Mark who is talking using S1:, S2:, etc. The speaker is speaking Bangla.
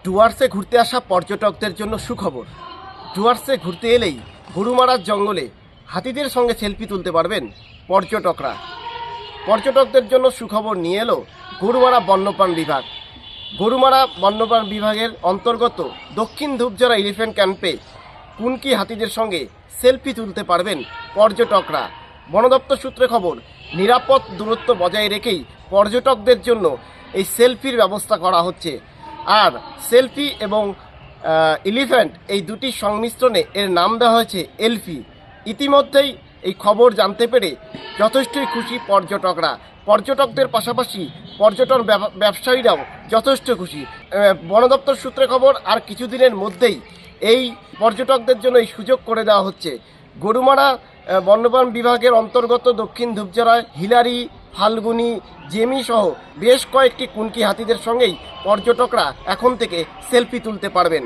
S1: ডুয়ার্সে ঘুরতে আসা পর্যটকদের জন্য সুখবর। ডুয়ার্সে ঘুরতে এলেই গরুমারার জঙ্গলে হাতিদের সঙ্গে সেলফি তুলতে পারবেন পর্যটকরা। পর্যটকদের জন্য সুখবর নিয়ে এলো গরুমারা বন্যপ্রাণ বিভাগ। গরুমারা বন্যপ্রাণ বিভাগের অন্তর্গত দক্ষিণ ধূপঝরা এলিফ্যান্ট ক্যাম্পে কুনকি হাতিদের সঙ্গে সেলফি তুলতে পারবেন পর্যটকরা। বন দপ্তর সূত্রে খবর, নিরাপদ দূরত্ব বজায় রেখেই পর্যটকদের জন্য এই সেলফির ব্যবস্থা করা হচ্ছে। আর সেলফি এবং এলিফ্যান্ট এই দুটি সংমিশ্রণে এর নাম দেওয়া হয়েছে এলফি। ইতিমধ্যেই এই খবর জানতে পেরে যথেষ্টই খুশি পর্যটকরা। পর্যটকদের পাশাপাশি পর্যটন ব্যবসায়ীরাও যথেষ্ট খুশি। বন দপ্তর সূত্রে খবর, আর কিছুদিনের মধ্যেই এই পর্যটকদের জন্য এই সুযোগ করে দেওয়া হচ্ছে। গরুমারা বন্যপ্রাণ বিভাগের অন্তর্গত দক্ষিণ ধূপঝরায় হিলারি, ফাল্গুনি, জেমি সহ বেশ কয়েকটি কুনকি হাতিদের সঙ্গেই পর্যটকরা এখন থেকে সেলফি তুলতে পারবেন।